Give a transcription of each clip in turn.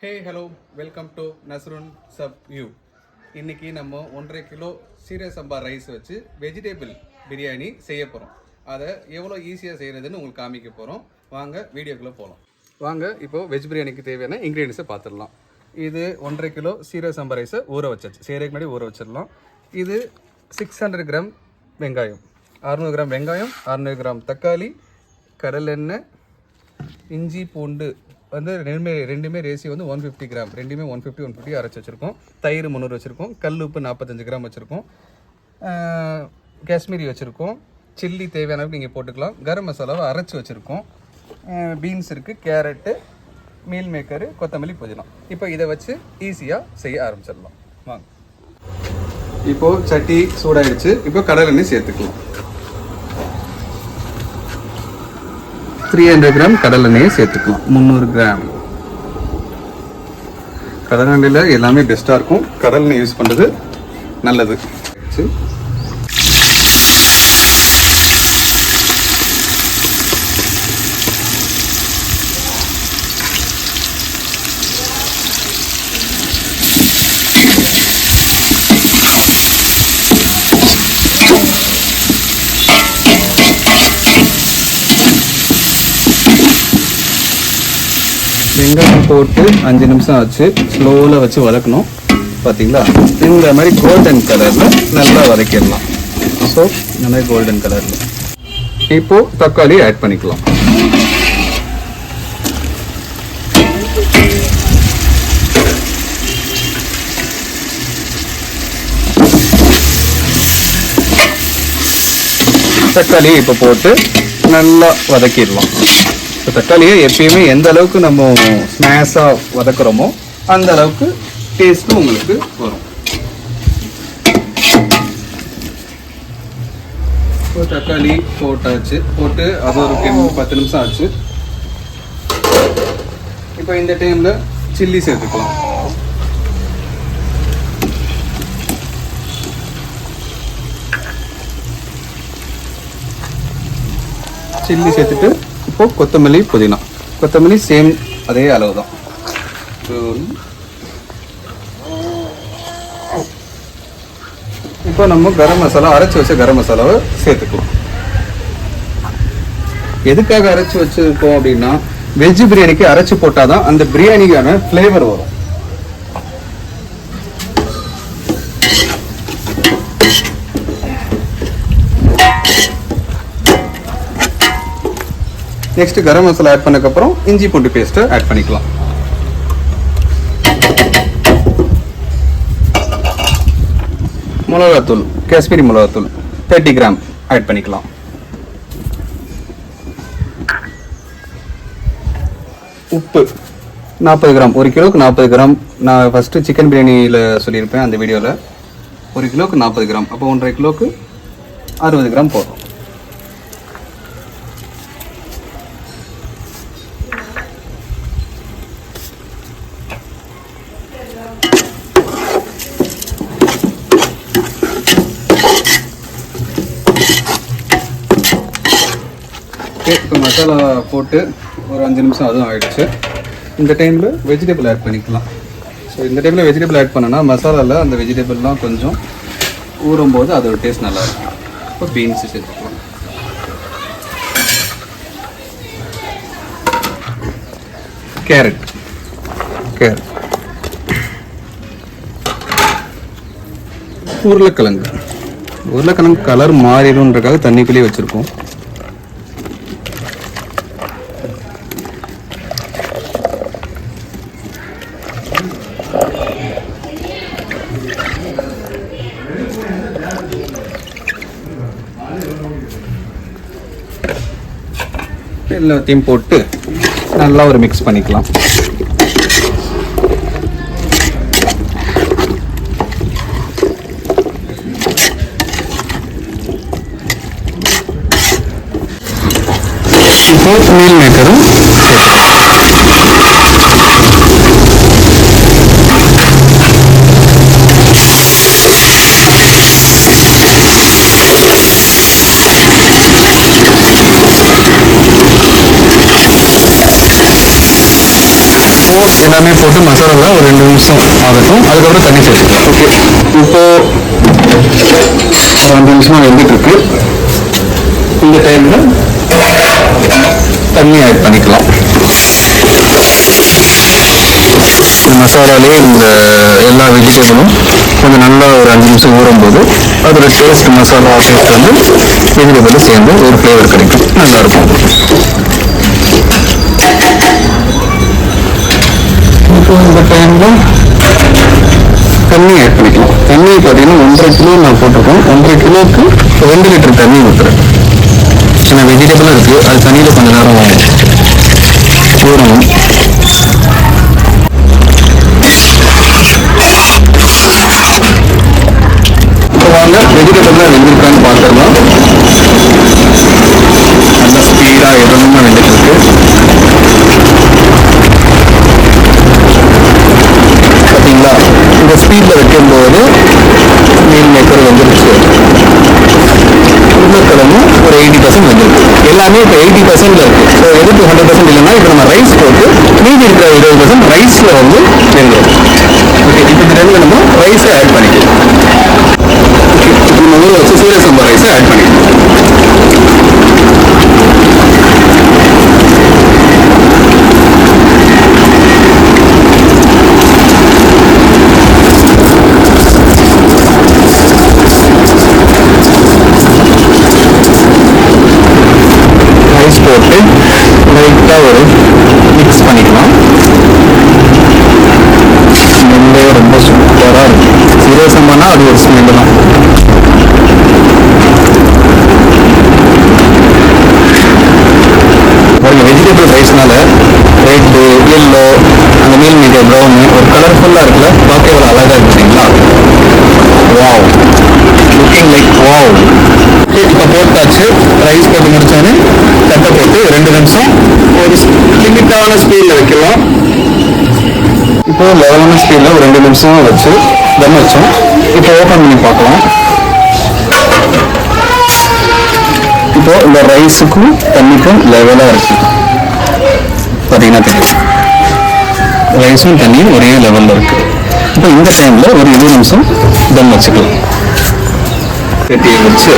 Hey hello welcome to Nasrun சப் யூ. இன்றைக்கி நம்ம 1.5 கிலோ சீரக சம்பா ரைஸ் வச்சு வெஜிடேபிள் பிரியாணி செய்ய போகிறோம். அதை எவ்வளோ ஈஸியாக செய்கிறதுன்னு உங்களுக்கு காமிக்க போகிறோம். வாங்க வீடியோக்குள்ளே போகலாம். வாங்க இப்போது வெஜ் பிரியாணிக்கு தேவையான இன்க்ரீடியன்ஸை பார்த்துடலாம். இது 1.5 கிலோ சீரக சம்பா ரைஸை ஊற வச்சாச்சு. செய்கிறதுக்கு முன்னாடி ஊற வச்சிடலாம். இது 600 கிராம் வெங்காயம், 600 கிராம் வெங்காயம், 600 கிராம் தக்காளி, கடலெண்ணெய், இஞ்சி பூண்டு வந்து ரெண்டுமே ரேசி வந்து 150 கிராம், ரெண்டுமே 150 அரைச்சி வச்சுருக்கோம். தயிர் 300 வச்சுருக்கோம். கல் உப்பு 45 கிராம் வச்சுருக்கோம். காஷ்மீரி வச்சுருக்கோம். சில்லி தேவையான அளவுக்கு நீங்கள் போட்டுக்கலாம். கரம் மசாலாவை அரைச்சி வச்சுருக்கோம். பீன்ஸ் இருக்குது, கேரட்டு, மீல் மேக்கரு, கொத்தமல்லி, புதினா. இப்போ இதை வச்சு ஈஸியாக செய்ய ஆரம்பிச்சிடலாம். வாங்க. இப்போது சட்டி சூடாயிடுச்சு. இப்போ கடலெண்ணெய் சேர்த்துக்கலாம். 300 கிராம் கடலெண்ணெயை சேர்த்துக்கலாம். 300 கிராம் கடலெண்ணெயில் எல்லாமே பெஸ்ட்டாக இருக்கும். கடலெண்ணெய் யூஸ் பண்ணுறது நல்லது. வெங்காயம் போட்டு 5 நிமிஷம் ஆச்சு. ஸ்லோவில் வச்சு வதக்கணும். பார்த்தீங்களா, இந்த மாதிரி கோல்டன் கலரில் நல்லா வதக்கிடலாம். ஸோ இந்த மாதிரி கோல்டன் கலரில் இப்போது தக்காளி ஆட் பண்ணிக்கலாம். தக்காளி இப்போ போட்டு நல்லா வதக்கிடலாம். இப்போ தக்காளியை எப்பயுமே எந்த அளவுக்கு நம்ம ஸ்மாஷாக வதக்குறோமோ அந்த அளவுக்கு டேஸ்ட்டும் உங்களுக்கு வரும். இப்போ தக்காளி போட்டாச்சு. போட்டு அது ஒரு 10 நிமிஷம் ஆச்சு. இப்போ இந்த டைமில் சில்லி சேர்த்துக்கலாம். சில்லி சேர்த்துட்டு இப்போ கொத்தமல்லி, புதினா. கொத்தமல்லி சேம் அதே அளவு தான். இப்போ நம்ம கரம் மசாலா, அரைச்சி வச்ச கரம் மசாலாவை சேர்த்துக்கலாம். எதுக்காக அரைச்சி வச்சிருக்கோம் அப்படின்னா, வெஜ் பிரியாணிக்கு அரைச்சி போட்டாதான் அந்த பிரியாணிக்கான ஃப்ளேவர் வரும். நெக்ஸ்ட் கரம் மசாலா ஆட் பண்ணக்கப்புறம் இஞ்சி பூண்டு பேஸ்ட்டை ஆட் பண்ணிக்கலாம். மிளகாத்தூள், காஷ்மீரி மிளகாத்தூள் 30 கிராம் ஆட் பண்ணிக்கலாம். உப்பு 40 கிராம். 1 கிலோவுக்கு 40 கிராம். நான் ஃபஸ்ட்டு சிக்கன் பிரியாணியில் சொல்லியிருப்பேன் அந்த வீடியோவில். 1 கிலோவுக்கு 40 கிராம். அப்போ 1.5 கிலோவுக்கு 60 கிராம் போடுறோம். இப்போ மசாலா போட்டு ஒரு 5 நிமிஷம் அதுவும் ஆகிடுச்சு. இந்த டைமில் வெஜிடபிள் ஆட் பண்ணிக்கலாம். ஸோ இந்த டைமில் வெஜிடபிள் ஆட் பண்ணோன்னா மசாலாவில் அந்த வெஜிடபிள்லாம் கொஞ்சம் ஊறும்போது அதோட டேஸ்ட் நல்லாயிருக்கும். இப்போ பீன்ஸ் சேர்த்துக்கலாம். கேரட் உருளைக்கிழங்கு கலர் மாறிடும்ன்றக்காக தண்ணிக்குள்ளேயே வச்சுருக்கோம். எல்லாத்தையும் போட்டு நல்லா ஒரு மிக்ஸ் பண்ணிக்கலாம். இப்போ மீல் மேக்கரும் எல்லாமே போட்டு மசாலாவில் ஒரு 2 நிமிஷம் ஆகட்டும். அதுக்கப்புறம் தண்ணி சேர்த்துக்கலாம். ஓகே, இப்போ ஒரு 5 நிமிஷமாக வெந்துட்டு இருக்கு. இந்த டைமில் தண்ணி ஆட் பண்ணிக்கலாம். மசாலாலே இந்த எல்லா வெஜிடபிளும் கொஞ்சம் நல்லா ஒரு 5 நிமிஷம் ஊறும்போது அதோட டேஸ்ட், மசாலா டேஸ்ட் வந்து வெஜிடபிள் சேர்ந்து ஒரு ஃப்ளேவர் கிடைக்கும், நல்லாயிருக்கும். இப்போ இந்த டைமில் தண்ணி ஆட் பண்ணிக்கலாம். தண்ணி பார்த்தீங்கன்னா 1.5 கிலோ நான் போட்டிருக்கேன். 1.5 கிலோவுக்கு 2 லிட்டர் தண்ணி ஊற்றுறேன். ஏன்னா வெஜிடபிளும் இருக்குது, அது தண்ணியில் கொஞ்சம் நேரம் ஊறணும். இப்போ வாங்க வெஜிடபிள்லாம் வெந்திருக்கான்னு பார்த்துடலாம். நல்லா ஸ்பீடாக எதனா வெந்துட்டு இருக்கு. பார்த்தீங்களா, இந்த ஸ்பீடில் வைக்கும்போது மீல் மேக்கர் வந்துருச்சு. உருளைக்கிழங்கும் ஒரு 80% வந்துருக்கு. எல்லாமே இப்போ 80% இருக்கு. ஸோ எதுக்கு 100% இல்லைன்னா இப்போ நம்ம ரைஸ் போட்டு மீதி இருக்கிற 20% ரைஸில் வந்து வெந்துடும். ஓகே, இப்போ இந்த டைமில் நம்ம ரைஸை ஆட் பண்ணிக்கலாம். இப்போ நம்ம ஊற வச்சு சீரக சம்பா ரைஸை ஆட் பண்ணிக்கலாம். போட்டு லைட்டாக ஒரு மிக்ஸ் பண்ணிக்கலாம். ஸ்மெல்லே ரொம்ப சூப்பராக இருக்கும். சீரக சம்பானா அது ஒரு ஸ்மெல்லு தான். ஒரு வெஜிடபிள் ரைஸ்னால ரெட்டு, எல்லோ, அந்த மீல் மேக்கர் ப்ரௌனு ஒரு கலர்ஃபுல்லாக இருக்குல்ல, பார்க்க எவ்வளோ அழகாக இருக்குங்களா. Wow, looking like wow. இப்போ போட்டாச்சு. ரைஸ் போட்டு முடிச்சோன்னு தட்டை போட்டு 2 நிமிஷம் ஒரு லிமிட்டான ஸ்பீடில் வைக்கலாம். இப்போ லெவலான ஸ்பீடில் ஒரு 2 நிமிஷம் வச்சு தம் வச்சோம். இப்போ ஓப்பன் பண்ணி பார்க்கலாம். இப்போ இந்த ரைஸுக்கும் தண்ணிக்கும் லெவலாக இருக்கு. பார்த்தீங்கன்னா தெரியும், ரைஸும் தண்ணியும் ஒரே லெவலில் இருக்கு. இப்போ இந்த டைமில் ஒரு 20 நிமிஷம் தம் வச்சுக்கலாம். கட்டியை வச்சு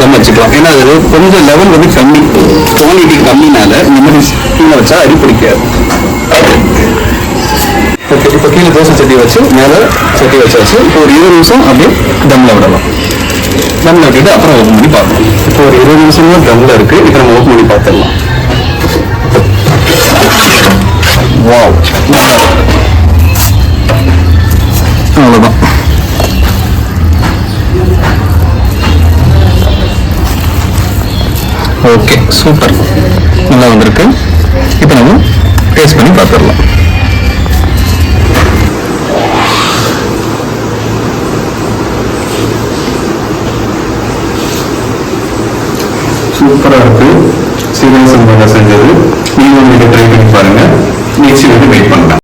தம் வச்சுக்கலாம். ஏன்னா அது கொஞ்சம் லெவல் வந்து கம்மி, குவான்டிட்டி கம்மினால இந்த மாதிரி கீழே வச்சா அடி பிடிக்காது. ஓகே, இப்போ கீழே தோசை சட்டி வச்சு மேலே சட்டி வச்சாச்சு. இப்போ ஒரு 20 நிமிஷம் அப்படியே தம்மில் விடலாம். தம்மில் விட்டுட்டு அப்புறம் ஓப்பன் பண்ணி பார்க்கலாம். இப்போ ஒரு 20 நிமிஷம் தான் தம்மில் இருக்குது. இப்போ நம்ம ஓப்பன் பண்ணி பார்த்துடலாம். வாவ், அவ்வளோதான். ஓகே, சூப்பர், நல்லா வந்திருக்கு. இப்போ நம்ம டேஸ்ட் பண்ணி பார்த்துடலாம். சூப்பராக இருக்கு. சீரக சம்பா செஞ்சது நீங்கள் ட்ரை பண்ணி பாருங்க. நெக்ஸ்ட் வந்து வெயிட் பண்ணலாம்.